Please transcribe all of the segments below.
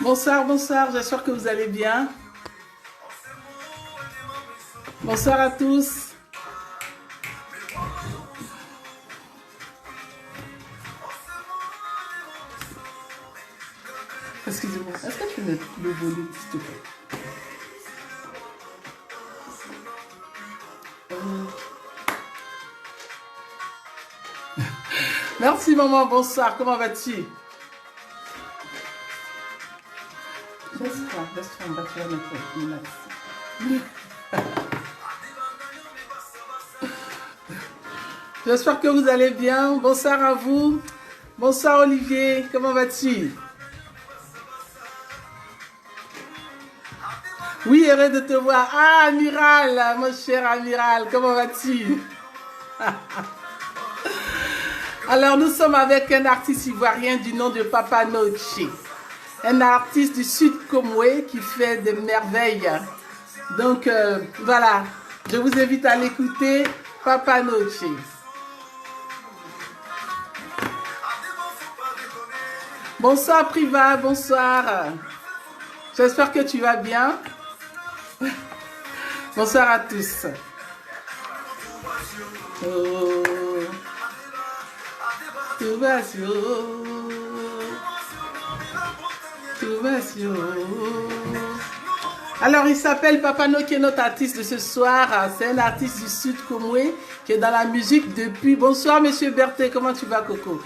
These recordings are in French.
Bonsoir, bonsoir, j'espère que vous allez bien. Bonsoir à tous. Excusez-moi, est-ce que tu peux mettre le volume, s'il te plaît? Merci maman, bonsoir, comment vas-tu? J'espère que vous allez bien. Bonsoir à vous. Bonsoir Olivier, comment vas-tu? Oui, heureux de te voir. Ah, Amiral, mon cher Amiral, comment vas-tu? Alors, nous sommes avec un artiste ivoirien du nom de Papa Noche. Un artiste du Sud Comoué qui fait des merveilles. Donc, voilà, je vous invite à l'écouter, Papa Noche. Bonsoir Priva, bonsoir. J'espère que tu vas bien. Bonsoir à tous. Oh, tout va sur. Tout va sur. Alors, il s'appelle Papa Noche, qui est notre artiste de ce soir. C'est un artiste du Sud Comoué qui est dans la musique depuis... Bonsoir, Monsieur Berthet, comment tu vas, Coco?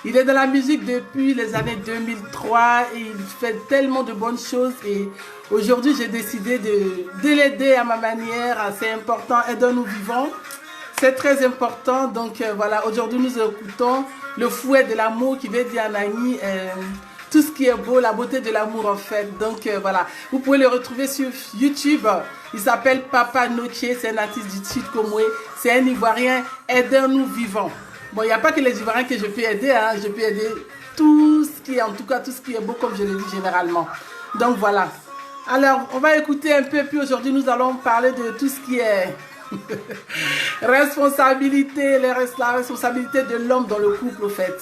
Il est dans la musique depuis les années 2003 et il fait tellement de bonnes choses. Et aujourd'hui, j'ai décidé de l'aider à ma manière. C'est important, aidons-nous vivants. C'est très important. Donc voilà, aujourd'hui, nous écoutons le fouet de l'amour qui veut dire en Agni. Tout ce qui est beau, la beauté de l'amour en fait. Donc voilà, vous pouvez le retrouver sur YouTube. Il s'appelle Papa Noche, c'est un artiste du Sud Comoué. C'est un Ivoirien, aidons-nous vivants. Bon, il n'y a pas que les Ivoiriens que je peux aider, hein. Je peux aider tout ce qui est, en tout cas tout ce qui est beau comme je le dis généralement. Donc voilà. Alors, on va écouter un peu, puis aujourd'hui nous allons parler de tout ce qui est responsabilité, la responsabilité de l'homme dans le couple au fait.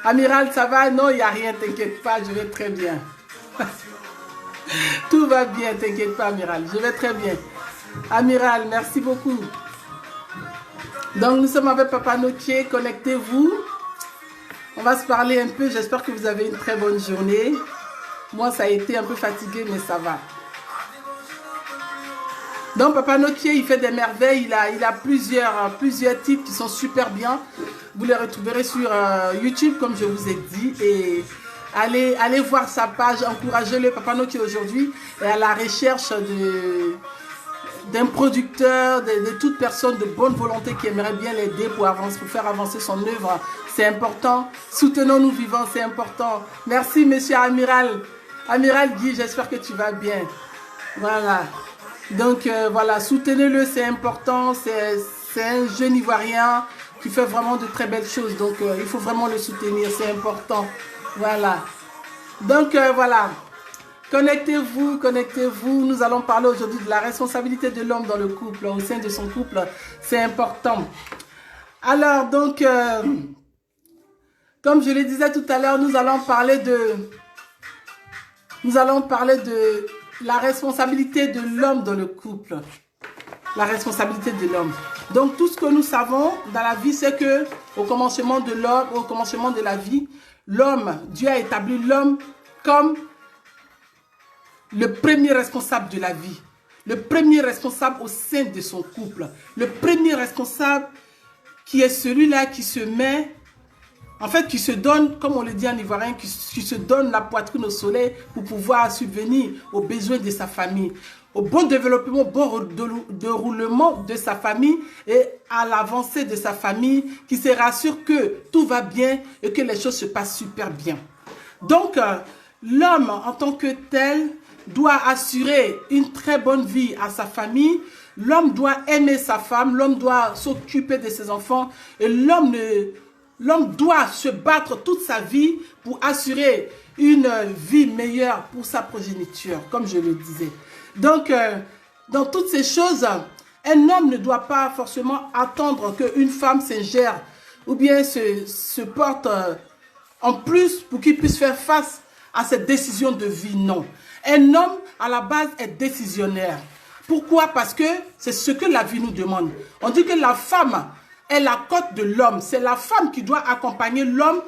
Amiral, ça va? Non, il n'y a rien, t'inquiète pas, je vais très bien. Tout va bien, t'inquiète pas, Amiral, je vais très bien. Amiral, merci beaucoup. Donc, nous sommes avec Papa Noche, connectez-vous. On va se parler un peu, j'espère que vous avez une très bonne journée. Moi, ça a été un peu fatigué, mais ça va. Donc, Papa Noche, il fait des merveilles, il a plusieurs titres qui sont super bien. Vous les retrouverez sur YouTube, comme je vous ai dit. Et allez voir sa page, encouragez-le. Papa Noche aujourd'hui est à la recherche d'un producteur, de toute personne de bonne volonté qui aimerait bien l'aider pour faire avancer son œuvre. C'est important. Soutenons-nous vivants, c'est important. Merci, monsieur Amiral. Amiral Guy, j'espère que tu vas bien. Voilà. Donc, voilà, soutenez-le, c'est important. C'est un jeune Ivoirien qui fait vraiment de très belles choses. Donc, il faut vraiment le soutenir, c'est important. Voilà. Donc, voilà. Connectez-vous, connectez-vous. Nous allons parler aujourd'hui de la responsabilité de l'homme dans le couple, au sein de son couple. C'est important. Alors, donc, comme je le disais tout à l'heure, nous allons parler de la responsabilité de l'homme dans le couple. La responsabilité de l'homme. Donc, tout ce que nous savons dans la vie, c'est que au commencement de la vie, l'homme, Dieu a établi l'homme comme le premier responsable de la vie, le premier responsable au sein de son couple, le premier responsable qui est celui-là qui se met, en fait qui se donne, comme on le dit en ivoirien, qui se donne la poitrine au soleil pour pouvoir subvenir aux besoins de sa famille, au bon développement, au bon déroulement de sa famille et à l'avancée de sa famille, qui se rassure que tout va bien et que les choses se passent super bien. Donc, l'homme en tant que tel doit assurer une très bonne vie à sa famille. L'homme doit aimer sa femme, l'homme doit s'occuper de ses enfants et l'homme doit se battre toute sa vie pour assurer une vie meilleure pour sa progéniture, comme je le disais. Donc, dans toutes ces choses, un homme ne doit pas forcément attendre qu'une femme s'ingère ou bien se porte en plus pour qu'il puisse faire face à cette décision de vie, non. Un homme, à la base, est décisionnaire. Pourquoi? Parce que c'est ce que la vie nous demande. On dit que la femme est la côte de l'homme. C'est la femme qui doit accompagner l'homme,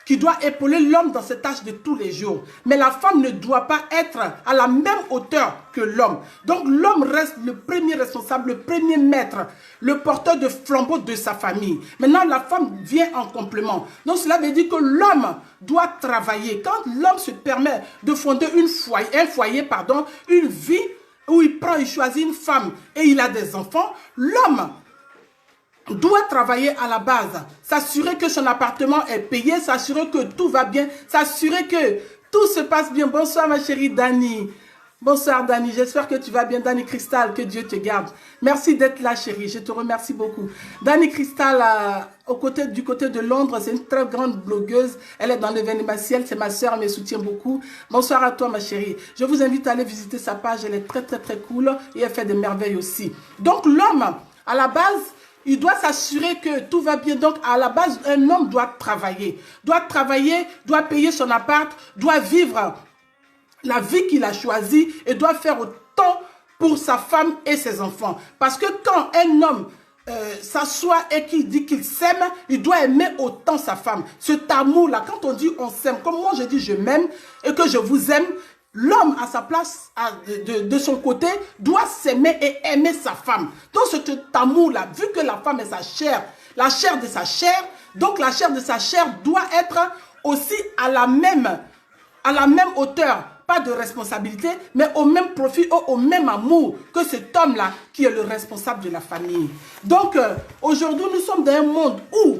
qui doit épauler l'homme dans ses tâches de tous les jours. Mais la femme ne doit pas être à la même hauteur que l'homme. Donc l'homme reste le premier responsable, le premier maître, le porteur de flambeau de sa famille. Maintenant, la femme vient en complément. Donc cela veut dire que l'homme doit travailler. Quand l'homme se permet de fonder un foyer, une vie où il choisit une femme et il a des enfants, l'homme doit travailler à la base, s'assurer que son appartement est payé, s'assurer que tout va bien, s'assurer que tout se passe bien. Bonsoir ma chérie Dani. Bonsoir Dani, j'espère que tu vas bien. Dani Cristal, que Dieu te garde. Merci d'être là chérie, je te remercie beaucoup. Dani Cristal, du côté de Londres, c'est une très grande blogueuse. Elle est dans l'événementiel, c'est ma soeur, elle me soutient beaucoup. Bonsoir à toi ma chérie. Je vous invite à aller visiter sa page, elle est très cool et elle fait des merveilles aussi. Donc l'homme, à la base, il doit s'assurer que tout va bien. Donc, à la base, un homme doit travailler, doit payer son appart, doit vivre la vie qu'il a choisie et doit faire autant pour sa femme et ses enfants. Parce que quand un homme s'assoit et qu'il dit qu'il s'aime, il doit aimer autant sa femme. Cet amour-là, quand on dit on s'aime, comme moi je dis je m'aime et que je vous aime, l'homme, à sa place, de son côté, doit s'aimer et aimer sa femme. Donc, cet amour-là, vu que la femme est sa chair, la chair de sa chair, donc la chair de sa chair doit être aussi à la même hauteur, pas de responsabilité, mais au même profit, au même amour que cet homme-là qui est le responsable de la famille. Donc, aujourd'hui, nous sommes dans un monde où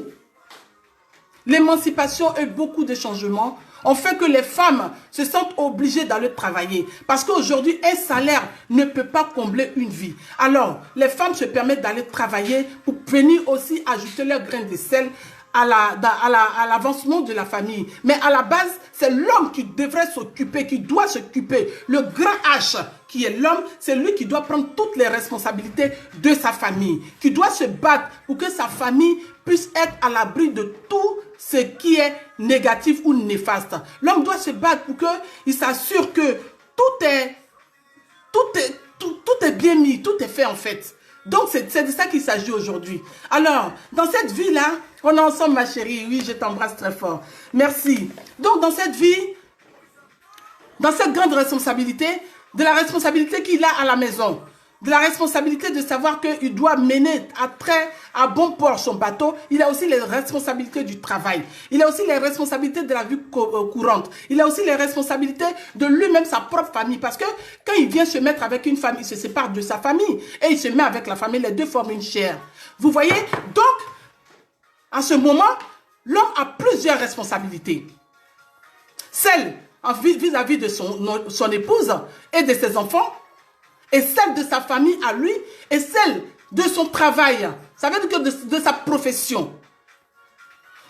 l'émancipation et beaucoup de changements ont fait que les femmes se sentent obligées d'aller travailler. Parce qu'aujourd'hui, un salaire ne peut pas combler une vie. Alors, les femmes se permettent d'aller travailler pour venir aussi ajouter leur grain de sel à l'avancement de la famille. Mais à la base, c'est l'homme qui devrait s'occuper, qui doit s'occuper. Le grand H, qui est l'homme, c'est lui qui doit prendre toutes les responsabilités de sa famille, qui doit se battre pour que sa famille puisse être à l'abri de tout ce qui est négatif ou néfaste. L'homme doit se battre pour qu'il s'assure que tout est bien mis, tout est fait en fait. Donc, c'est de ça qu'il s'agit aujourd'hui. Alors, dans cette vie-là, on est ensemble, ma chérie. Oui, je t'embrasse très fort. Merci. Donc, dans cette vie, dans cette grande responsabilité, de la responsabilité qu'il a à la maison, de la responsabilité de savoir qu'il doit mener à bon port son bateau, il a aussi les responsabilités du travail. Il a aussi les responsabilités de la vie courante. Il a aussi les responsabilités de lui-même, sa propre famille. Parce que quand il vient se mettre avec une femme, il se sépare de sa famille et il se met avec la famille. Les deux forment une chair. Vous voyez? Donc, à ce moment, l'homme a plusieurs responsabilités. Celle vis-à-vis de son épouse et de ses enfants, et celle de sa famille à lui, et celle de son travail. Ça veut dire que de sa profession.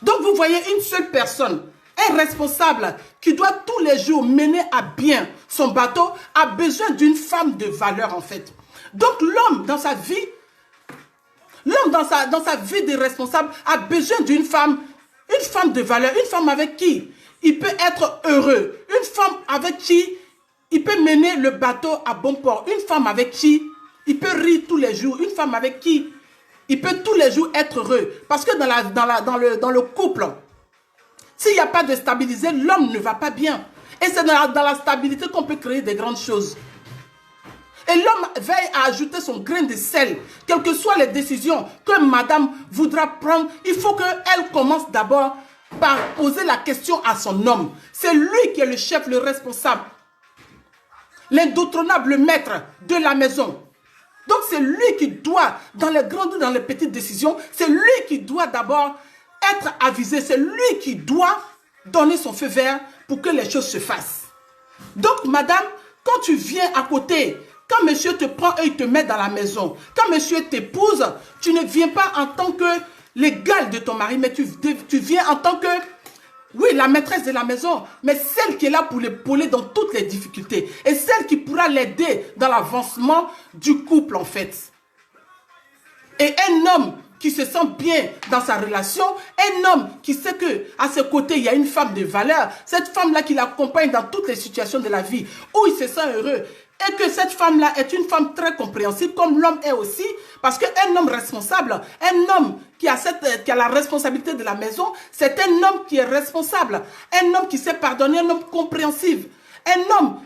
Donc vous voyez, une seule personne, un responsable qui doit tous les jours mener à bien son bateau, a besoin d'une femme de valeur en fait. Donc l'homme dans sa vie, dans sa vie de responsable a besoin d'une femme, une femme de valeur, une femme avec qui il peut être heureux, une femme avec qui il peut mener le bateau à bon port, une femme avec qui il peut rire tous les jours, une femme avec qui il peut tous les jours être heureux. Parce que dans le couple, s'il n'y a pas de stabilité, l'homme ne va pas bien. Et c'est dans la stabilité qu'on peut créer des grandes choses. Et l'homme veille à ajouter son grain de sel, quelles que soient les décisions que madame voudra prendre. Il faut qu'elle commence d'abord par poser la question à son homme. C'est lui qui est le chef, le responsable, l'indétrônable maître de la maison. Donc c'est lui qui doit, dans les grandes ou dans les petites décisions, c'est lui qui doit d'abord être avisé. C'est lui qui doit donner son feu vert pour que les choses se fassent. Donc madame, quand tu viens à côté, quand monsieur te prend et il te met dans la maison, quand monsieur t'épouse, tu ne viens pas en tant que l'égal de ton mari, mais tu viens en tant que, oui, la maîtresse de la maison, mais celle qui est là pour l'épauler dans toutes les difficultés et celle qui pourra l'aider dans l'avancement du couple en fait. Et un homme qui se sent bien dans sa relation, un homme qui sait que à ses côtés, il y a une femme de valeur, cette femme-là qui l'accompagne dans toutes les situations de la vie, où il se sent heureux, et que cette femme-là est une femme très compréhensible, comme l'homme est aussi, parce qu'un homme responsable, un homme qui a la responsabilité de la maison, c'est un homme qui est responsable, un homme qui sait pardonner, un homme compréhensif, un homme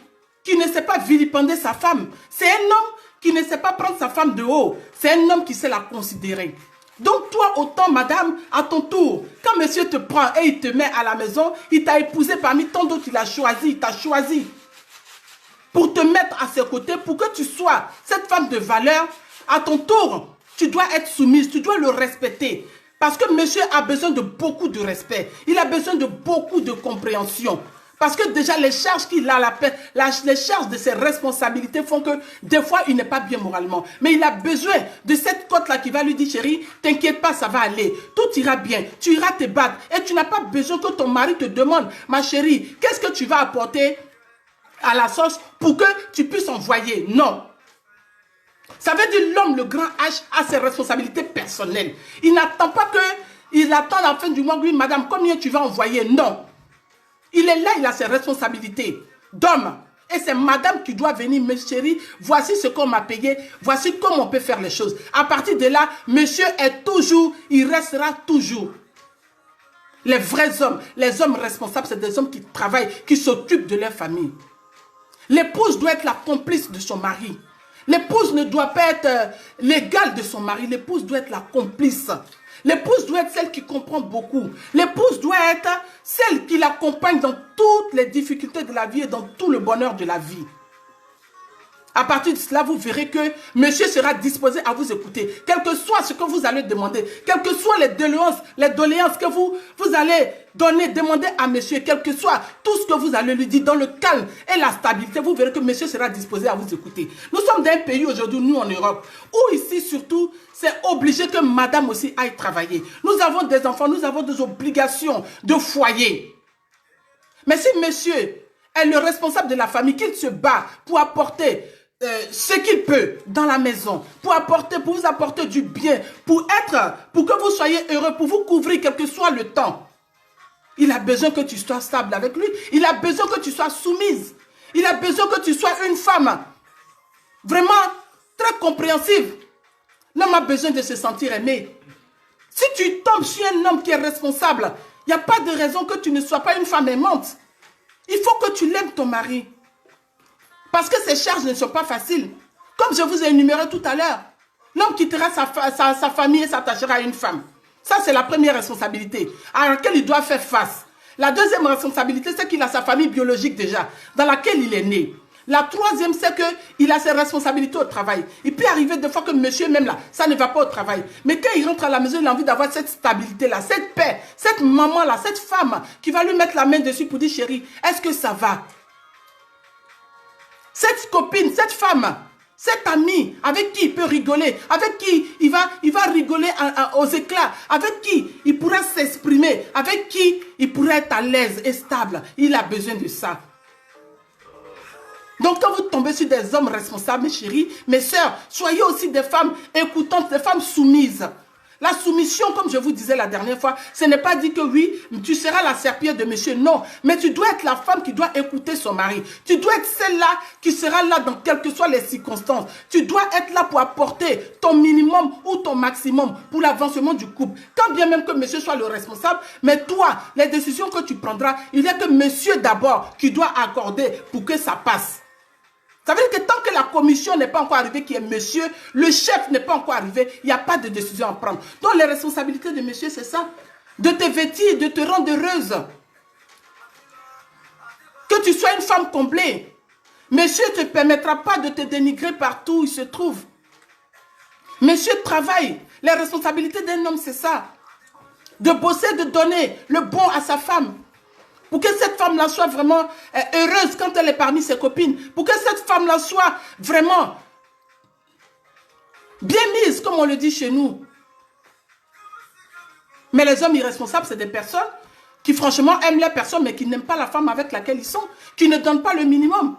qui ne sait pas vilipender sa femme, c'est un homme qui ne sait pas prendre sa femme de haut, c'est un homme qui sait la considérer. Donc toi, autant, madame, à ton tour, quand monsieur te prend et il te met à la maison, il t'a épousé parmi tant d'autres, il a choisi, il t'a choisi pour te mettre à ses côtés, pour que tu sois cette femme de valeur. À ton tour, tu dois être soumise, tu dois le respecter. Parce que monsieur a besoin de beaucoup de respect, il a besoin de beaucoup de compréhension. Parce que déjà, les charges qu'il a, les charges de ses responsabilités font que des fois, il n'est pas bien moralement. Mais il a besoin de cette cote-là qui va lui dire, chérie, t'inquiète pas, ça va aller. Tout ira bien. Tu iras te battre. Et tu n'as pas besoin que ton mari te demande, ma chérie, qu'est-ce que tu vas apporter à la sauce pour que tu puisses envoyer? Non. Ça veut dire l'homme, le grand H, a ses responsabilités personnelles. Il n'attend pas il attend à la fin du mois, oui, madame, combien tu vas envoyer? Non. Il est là, il a ses responsabilités d'homme. Et c'est madame qui doit venir, mes chéris, voici ce qu'on m'a payé, voici comment on peut faire les choses. À partir de là, monsieur est toujours, il restera toujours. Les vrais hommes, les hommes responsables, c'est des hommes qui travaillent, qui s'occupent de leur famille. L'épouse doit être la complice de son mari. L'épouse ne doit pas être l'égale de son mari, l'épouse doit être la complice. L'épouse doit être celle qui comprend beaucoup. L'épouse doit être celle qui l'accompagne dans toutes les difficultés de la vie et dans tout le bonheur de la vie. À partir de cela, vous verrez que monsieur sera disposé à vous écouter. Quel que soit ce que vous allez demander, quelles que soient les doléances que vous allez demander à monsieur, quel que soit tout ce que vous allez lui dire dans le calme et la stabilité, vous verrez que monsieur sera disposé à vous écouter. Nous sommes dans un pays aujourd'hui, nous en Europe, où ici surtout, c'est obligé que madame aussi aille travailler. Nous avons des enfants, nous avons des obligations de foyer. Mais si monsieur est le responsable de la famille, qu'il se bat pour apporter ce qu'il peut dans la maison, pour vous apporter du bien, pour que vous soyez heureux, pour vous couvrir quel que soit le temps. Il a besoin que tu sois stable avec lui. Il a besoin que tu sois soumise. Il a besoin que tu sois une femme vraiment très compréhensive. L'homme a besoin de se sentir aimé. Si tu tombes sur un homme qui est responsable, il n'y a pas de raison que tu ne sois pas une femme aimante. Il faut que tu l'aimes ton mari. Parce que ces charges ne sont pas faciles. Comme je vous ai énuméré tout à l'heure. L'homme quittera sa famille et s'attachera à une femme. Ça, c'est la première responsabilité à laquelle il doit faire face. La deuxième responsabilité, c'est qu'il a sa famille biologique déjà, dans laquelle il est né. La troisième, c'est qu'il a ses responsabilités au travail. Il peut arriver des fois que monsieur, même là, ça ne va pas au travail. Mais quand il rentre à la maison, il a envie d'avoir cette stabilité-là, cette paix, cette maman-là, cette femme qui va lui mettre la main dessus pour dire, chérie, est-ce que ça va? Cette copine, cette femme, cet ami avec qui il peut rigoler, avec qui il va rigoler aux éclats, avec qui il pourra s'exprimer, avec qui il pourra être à l'aise et stable. Il a besoin de ça. Donc quand vous tombez sur des hommes responsables, mes chéris, mes sœurs, soyez aussi des femmes écoutantes, des femmes soumises. La soumission, comme je vous disais la dernière fois, ce n'est pas dit que oui, tu seras la serpillère de monsieur. Non, mais tu dois être la femme qui doit écouter son mari. Tu dois être celle-là qui sera là dans quelles que soient les circonstances. Tu dois être là pour apporter ton minimum ou ton maximum pour l'avancement du couple. Quand bien même que monsieur soit le responsable, mais toi, les décisions que tu prendras, il y a que monsieur d'abord qui doit accorder pour que ça passe. Ça veut dire que tant que la commission n'est pas encore arrivée, qui est monsieur, le chef n'est pas encore arrivé, il n'y a pas de décision à prendre. Donc les responsabilités de monsieur, c'est ça. De te vêtir, de te rendre heureuse. Que tu sois une femme comblée. Monsieur ne te permettra pas de te dénigrer partout où il se trouve. Monsieur travaille. Les responsabilités d'un homme, c'est ça. De bosser, de donner le bon à sa femme. Pour que cette femme-là soit vraiment heureuse quand elle est parmi ses copines. Pour que cette femme-là soit vraiment bien mise, comme on le dit chez nous. Mais les hommes irresponsables, c'est des personnes qui franchement aiment les personnes, mais qui n'aiment pas la femme avec laquelle ils sont. Qui ne donnent pas le minimum.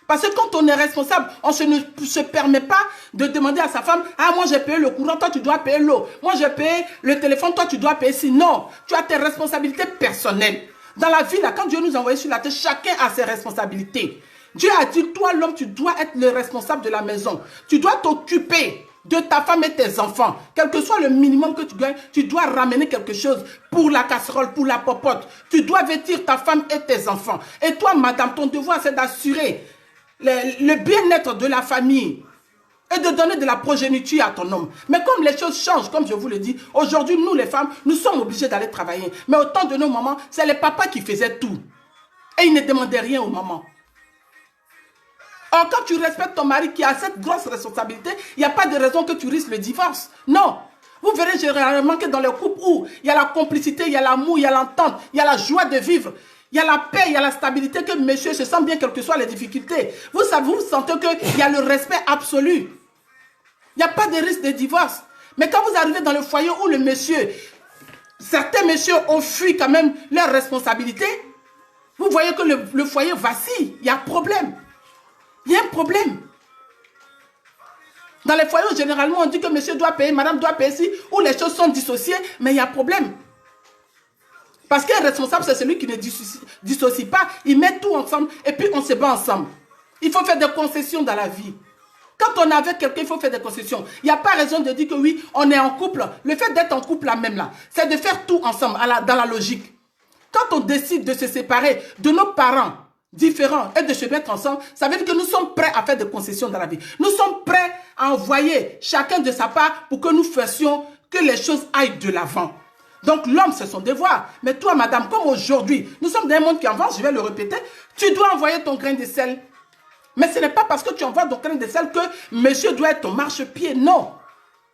Parce que quand on est responsable, on ne se permet pas de demander à sa femme, ah moi j'ai payé le courant, toi tu dois payer l'eau. Moi j'ai payé le téléphone, toi tu dois payer. Sinon, tu as tes responsabilités personnelles. Dans la vie, là, quand Dieu nous a envoyés sur la terre, chacun a ses responsabilités. Dieu a dit, toi l'homme, tu dois être le responsable de la maison. Tu dois t'occuper de ta femme et tes enfants. Quel que soit le minimum que tu gagnes, tu dois ramener quelque chose pour la casserole, pour la popote. Tu dois vêtir ta femme et tes enfants. Et toi, madame, ton devoir, c'est d'assurer le bien-être de la famille et de donner de la progéniture à ton homme. Mais comme les choses changent, comme je vous le dis, aujourd'hui, nous les femmes, nous sommes obligés d'aller travailler. Mais au temps de nos mamans, c'est les papas qui faisaient tout. Et ils ne demandaient rien aux mamans. Or, quand tu respectes ton mari qui a cette grosse responsabilité, il n'y a pas de raison que tu risques le divorce. Non. Vous verrez généralement que dans les couples où il y a la complicité, il y a l'amour, il y a l'entente, il y a la joie de vivre, il y a la paix, il y a la stabilité, que monsieur se sent bien quelles que soient les difficultés. Vous savez, vous sentez qu'il y a le respect absolu. Il n'y a pas de risque de divorce. Mais quand vous arrivez dans le foyer où le monsieur, certains messieurs ont fui quand même leurs responsabilités, vous voyez que le foyer vacille. Il y a un problème. Il y a un problème. Dans les foyers, généralement, on dit que monsieur doit payer, madame doit payer ici, où les choses sont dissociées, mais il y a un problème. Parce qu'un responsable, c'est celui qui ne dissocie pas. Il met tout ensemble et puis on se bat ensemble. Il faut faire des concessions dans la vie. Quand on est avec quelqu'un, il faut faire des concessions. Il n'y a pas raison de dire que oui, on est en couple. Le fait d'être en couple là même là, c'est de faire tout ensemble, dans la logique. Quand on décide de se séparer de nos parents différents et de se mettre ensemble, ça veut dire que nous sommes prêts à faire des concessions dans la vie. Nous sommes prêts à envoyer chacun de sa part pour que nous fassions que les choses aillent de l'avant. Donc l'homme, c'est son devoir. Mais toi, madame, comme aujourd'hui, nous sommes dans un monde qui avance, je vais le répéter, tu dois envoyer ton grain de sel. Mais ce n'est pas parce que tu envoies ton grain de sel que monsieur doit être ton marchepied. Non.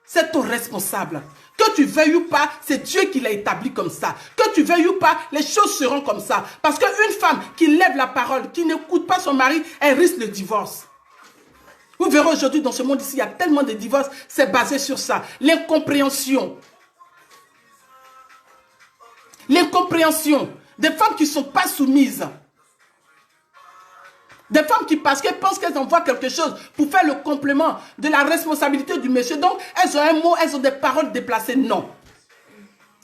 C'est ton responsable. Que tu veuilles ou pas, c'est Dieu qui l'a établi comme ça. Que tu veuilles ou pas, les choses seront comme ça. Parce qu'une femme qui lève la parole, qui n'écoute pas son mari, elle risque le divorce. Vous verrez aujourd'hui dans ce monde ici, il y a tellement de divorces, c'est basé sur ça. L'incompréhension. L'incompréhension. Des femmes qui ne sont pas soumises. Des femmes qui, parce qu'elles pensent qu'elles envoient quelque chose pour faire le complément de la responsabilité du monsieur. Donc, elles ont un mot, elles ont des paroles déplacées. Non.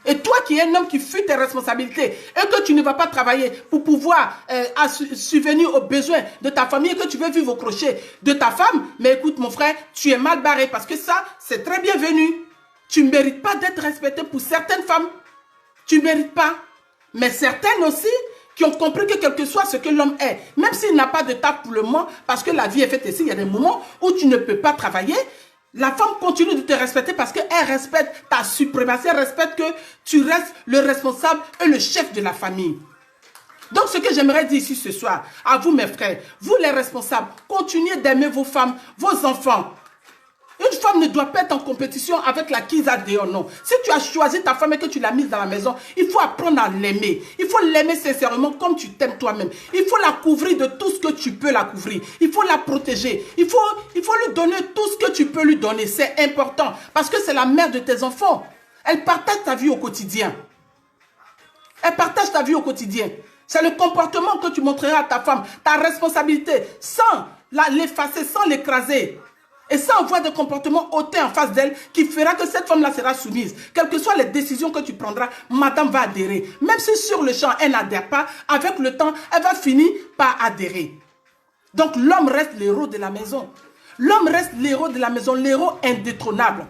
Et toi qui es un homme qui fuit tes responsabilités et que tu ne vas pas travailler pour pouvoir subvenir aux besoins de ta famille et que tu veux vivre au crochet de ta femme, mais écoute mon frère, tu es mal barré parce que ça, c'est très bienvenu. Tu ne mérites pas d'être respecté pour certaines femmes. Tu ne mérites pas. Mais certaines aussi qui ont compris que quel que soit ce que l'homme est, même s'il n'a pas de taf pour le moment, parce que la vie est faite ici, il y a des moments où tu ne peux pas travailler, la femme continue de te respecter parce qu'elle respecte ta suprématie, elle respecte que tu restes le responsable et le chef de la famille. Donc ce que j'aimerais dire ici ce soir, à vous mes frères, vous les responsables, continuez d'aimer vos femmes, vos enfants. Une femme ne doit pas être en compétition avec la qui a dehors, non. Si tu as choisi ta femme et que tu l'as mise dans la maison, il faut apprendre à l'aimer. Il faut l'aimer sincèrement comme tu t'aimes toi-même. Il faut la couvrir de tout ce que tu peux la couvrir. Il faut la protéger. Il faut lui donner tout ce que tu peux lui donner. C'est important parce que c'est la mère de tes enfants. Elle partage ta vie au quotidien. Elle partage ta vie au quotidien. C'est le comportement que tu montreras à ta femme, ta responsabilité, sans l'effacer, sans l'écraser. Et ça envoie des comportements hautains en face d'elle qui fera que cette femme-là sera soumise. Quelles que soient les décisions que tu prendras, madame va adhérer. Même si sur le champ, elle n'adhère pas, avec le temps, elle va finir par adhérer. Donc l'homme reste l'héros de la maison. L'homme reste l'héros de la maison, l'héros indétrônable.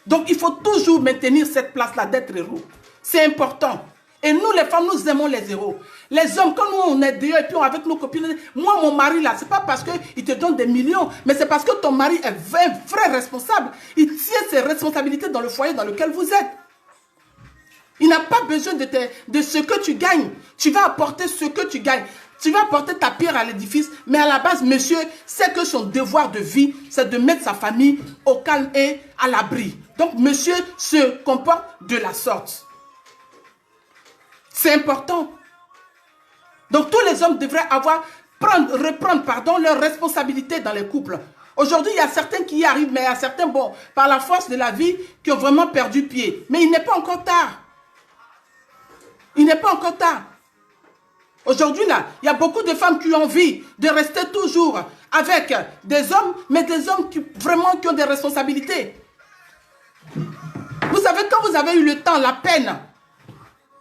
Donc il faut toujours maintenir cette place-là d'être héros. C'est important. Et nous, les femmes, nous aimons les héros. Les hommes, quand nous, on est dehors et puis on est avec nos copines, moi, mon mari, là, c'est pas parce qu'il te donne des millions, mais c'est parce que ton mari est un vrai responsable. Il tient ses responsabilités dans le foyer dans lequel vous êtes. Il n'a pas besoin de ce que tu gagnes. Tu vas apporter ce que tu gagnes. Tu vas apporter ta pierre à l'édifice, mais à la base, monsieur, c'est que son devoir de vie, c'est de mettre sa famille au calme et à l'abri. Donc, monsieur se comporte de la sorte. C'est important. Donc tous les hommes devraient reprendre leurs responsabilités dans les couples. Aujourd'hui, il y a certains qui y arrivent, mais il y a certains, bon, par la force de la vie, qui ont vraiment perdu pied. Mais il n'est pas encore tard. Il n'est pas encore tard. Aujourd'hui, là, il y a beaucoup de femmes qui ont envie de rester toujours avec des hommes, mais des hommes qui vraiment qui ont des responsabilités. Vous savez, quand vous avez eu le temps, la peine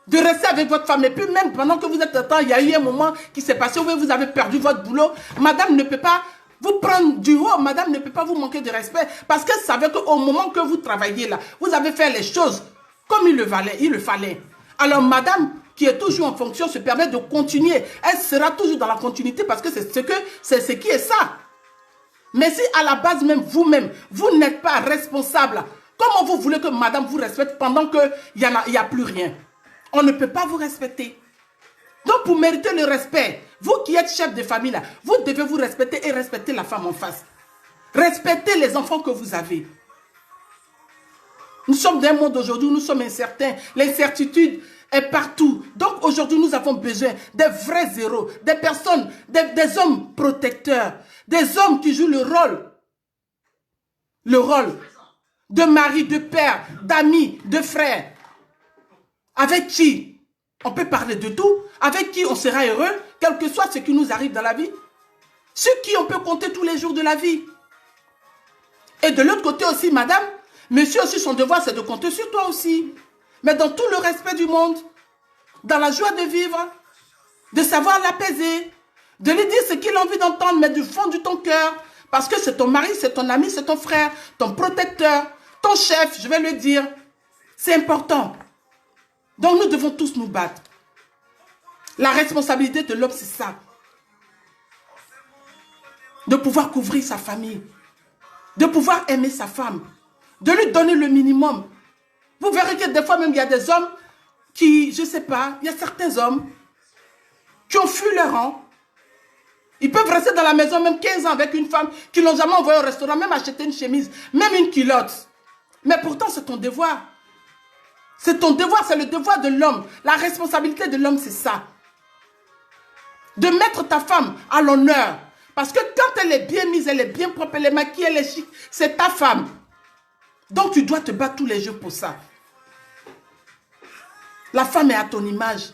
de rester avec votre femme, et puis même pendant que vous êtes en temps, il y a eu un moment qui s'est passé où vous avez perdu votre boulot, madame ne peut pas vous prendre du haut, madame ne peut pas vous manquer de respect, parce qu'elle savait qu'au moment que vous travaillez là, vous avez fait les choses comme il le fallait. Alors madame, qui est toujours en fonction, se permet de continuer. Elle sera toujours dans la continuité parce que c'est ce qui est ça. Mais si à la base même, vous-même, vous n'êtes pas responsable, comment vous voulez que madame vous respecte pendant qu'il n'y a plus rien? On ne peut pas vous respecter. Donc pour mériter le respect, vous qui êtes chef de famille, là, vous devez vous respecter et respecter la femme en face. Respectez les enfants que vous avez. Nous sommes dans un monde aujourd'hui où nous sommes incertains. L'incertitude est partout. Donc aujourd'hui, nous avons besoin des vrais héros, des personnes, des hommes protecteurs, des hommes qui jouent le rôle de mari, de père, d'amis, de frère, avec qui on peut parler de tout, avec qui on sera heureux, quel que soit ce qui nous arrive dans la vie, sur qui on peut compter tous les jours de la vie. Et de l'autre côté aussi, madame, monsieur aussi, son devoir, c'est de compter sur toi aussi. Mais dans tout le respect du monde, dans la joie de vivre, de savoir l'apaiser, de lui dire ce qu'il a envie d'entendre, mais du fond de ton cœur. Parce que c'est ton mari, c'est ton ami, c'est ton frère, ton protecteur, ton chef, je vais le dire. C'est important. Donc nous devons tous nous battre. La responsabilité de l'homme, c'est ça. De pouvoir couvrir sa famille. De pouvoir aimer sa femme. De lui donner le minimum. Vous verrez que des fois même il y a des hommes qui, je ne sais pas, il y a certains hommes qui ont fui leur rang. Ils peuvent rester dans la maison même 15 ans avec une femme qui n'ont jamais envoyé au restaurant, même acheter une chemise, même une culotte. Mais pourtant c'est ton devoir. C'est ton devoir, c'est le devoir de l'homme. La responsabilité de l'homme, c'est ça. De mettre ta femme à l'honneur. Parce que quand elle est bien mise, elle est bien propre, elle est maquillée, elle est chic, c'est ta femme. Donc tu dois te battre tous les jours pour ça. La femme est à ton image.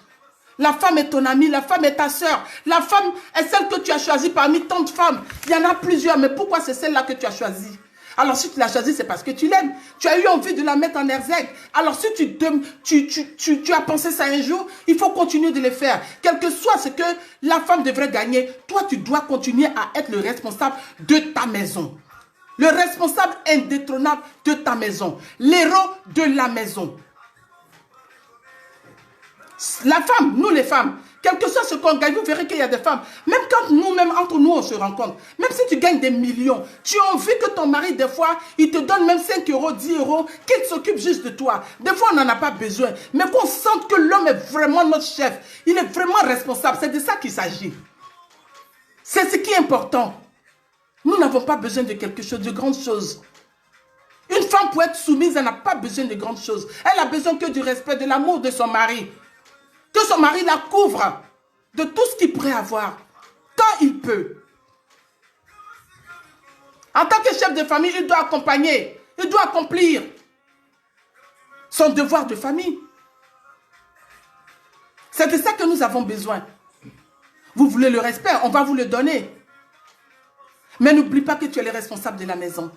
La femme est ton amie, la femme est ta soeur. La femme est celle que tu as choisie parmi tant de femmes. Il y en a plusieurs, mais pourquoi c'est celle-là que tu as choisie? Alors si tu l'as choisie, c'est parce que tu l'aimes. Tu as eu envie de la mettre en exergue. Alors si tu as pensé ça un jour, il faut continuer de le faire. Quel que soit ce que la femme devrait gagner, toi tu dois continuer à être le responsable de ta maison. Le responsable indétrônable de ta maison. L'héros de la maison. La femme, nous les femmes, quel que soit ce qu'on gagne, vous verrez qu'il y a des femmes, même quand nous-mêmes, entre nous, on se rencontre, même si tu gagnes des millions, tu as envie que ton mari, des fois, il te donne même 5 euros, 10 euros, qu'il s'occupe juste de toi. Des fois, on n'en a pas besoin, mais qu'on sente que l'homme est vraiment notre chef, il est vraiment responsable, c'est de ça qu'il s'agit. C'est ce qui est important. Nous n'avons pas besoin de quelque chose, de grandes choses. Une femme pour être soumise, elle n'a pas besoin de grandes choses. Elle a besoin que du respect, de l'amour de son mari. Que son mari la couvre de tout ce qu'il pourrait avoir, quand il peut. En tant que chef de famille, il doit accompagner, il doit accomplir son devoir de famille. C'est de ça que nous avons besoin. Vous voulez le respect, on va vous le donner. Mais n'oublie pas que tu es le responsable de la maison.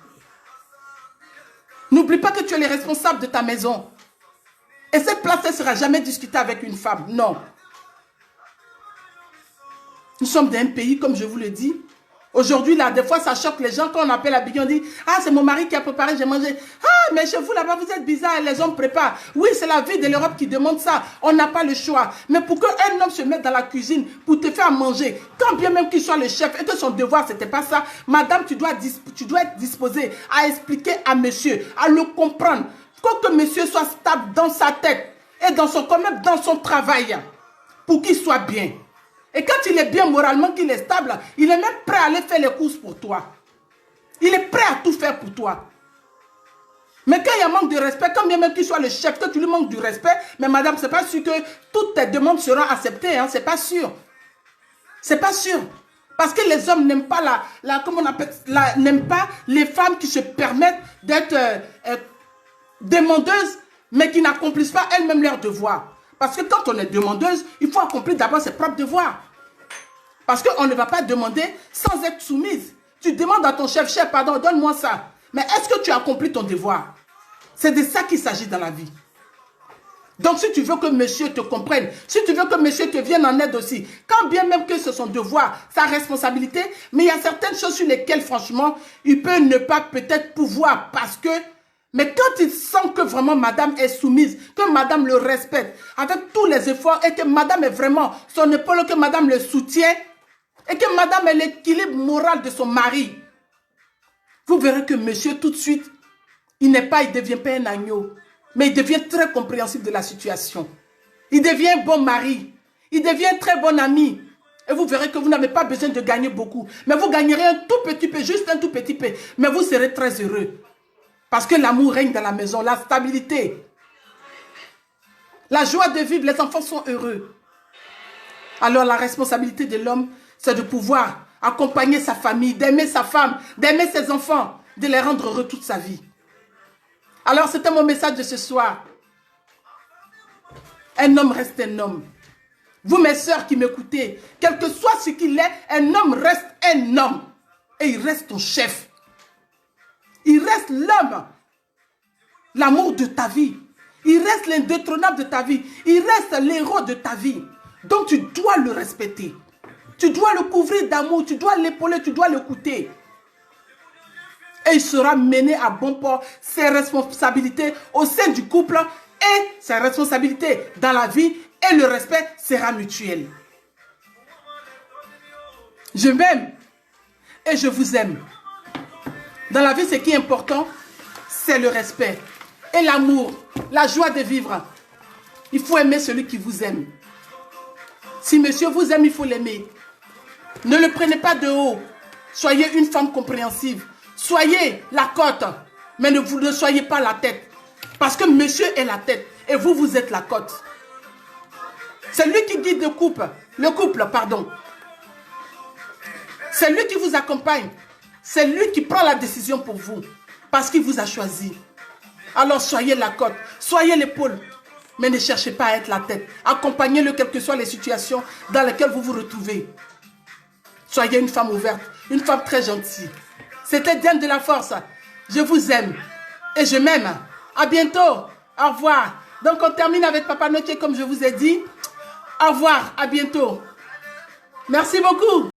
N'oublie pas que tu es le responsable de ta maison. Et cette place, elle ne sera jamais discutée avec une femme. Non. Nous sommes dans un pays, comme je vous le dis. Aujourd'hui, là, des fois, ça choque les gens. Quand on appelle à Bignon, on dit « Ah, c'est mon mari qui a préparé, j'ai mangé. » Ah, mais chez vous, là-bas, vous êtes bizarre, les hommes préparent. Oui, c'est la vie de l'Europe qui demande ça. On n'a pas le choix. Mais pour qu'un homme se mette dans la cuisine pour te faire manger, quand bien même qu'il soit le chef et que son devoir, ce n'était pas ça, madame, tu dois être disposée à expliquer à monsieur, à le comprendre. Que monsieur soit stable dans sa tête et dans son, quand même dans son travail pour qu'il soit bien. Et quand il est bien moralement, qu'il est stable, il est même prêt à aller faire les courses pour toi. Il est prêt à tout faire pour toi. Mais quand il y a manque de respect, quand bien même qu'il soit le chef, que tu lui manques du respect, mais madame, c'est pas sûr que toutes tes demandes seront acceptées. Hein, c'est pas sûr. C'est pas sûr. Parce que les hommes n'aiment pas comment on appelle, n'aiment pas les femmes qui se permettent d'être demandeuses, mais qui n'accomplissent pas elles-mêmes leur devoir. Parce que quand on est demandeuse, il faut accomplir d'abord ses propres devoirs. Parce qu'on ne va pas demander sans être soumise. Tu demandes à ton chef, chef, pardon, donne-moi ça. Mais est-ce que tu as accompli ton devoir? C'est de ça qu'il s'agit dans la vie. Donc si tu veux que monsieur te comprenne, si tu veux que monsieur te vienne en aide aussi, quand bien même que c'est son devoir, sa responsabilité, mais il y a certaines choses sur lesquelles franchement, il peut ne pas peut-être pouvoir parce que, mais quand il sent que vraiment madame est soumise, que madame le respecte, avec tous les efforts et que madame est vraiment son épaule, que madame le soutient et que madame est l'équilibre moral de son mari, vous verrez que monsieur tout de suite, il ne devient pas un agneau. Mais il devient très compréhensible de la situation. Il devient un bon mari. Il devient un très bon ami. Et vous verrez que vous n'avez pas besoin de gagner beaucoup. Mais vous gagnerez un tout petit peu, juste un tout petit peu. Mais vous serez très heureux. Parce que l'amour règne dans la maison, la stabilité. La joie de vivre, les enfants sont heureux. Alors la responsabilité de l'homme, c'est de pouvoir accompagner sa famille, d'aimer sa femme, d'aimer ses enfants, de les rendre heureux toute sa vie. Alors, c'était mon message de ce soir. Un homme reste un homme. Vous, mes sœurs qui m'écoutez, quel que soit ce qu'il est, un homme reste un homme. Et il reste ton chef. Il reste l'homme. L'amour de ta vie. Il reste l'indétrônable de ta vie. Il reste l'héros de ta vie. Donc, tu dois le respecter. Tu dois le couvrir d'amour. Tu dois l'épauler. Tu dois l'écouter. Et il sera mené à bon port ses responsabilités au sein du couple et ses responsabilités dans la vie et le respect sera mutuel. Je m'aime et je vous aime. Dans la vie, ce qui est important, c'est le respect et l'amour, la joie de vivre. Il faut aimer celui qui vous aime. Si monsieur vous aime, il faut l'aimer. Ne le prenez pas de haut. Soyez une femme compréhensive. Soyez la côte, mais vous ne soyez pas la tête. Parce que monsieur est la tête et vous, vous êtes la côte. C'est lui qui guide le couple, pardon. C'est lui qui vous accompagne. C'est lui qui prend la décision pour vous. Parce qu'il vous a choisi. Alors soyez la côte, soyez l'épaule. Mais ne cherchez pas à être la tête. Accompagnez-le quelles que soient les situations dans lesquelles vous vous retrouvez. Soyez une femme ouverte, une femme très gentille. C'était Diane de la Force. Je vous aime et je m'aime. À bientôt. Au revoir. Donc on termine avec Papa Noche comme je vous ai dit. Au revoir. À bientôt. Merci beaucoup.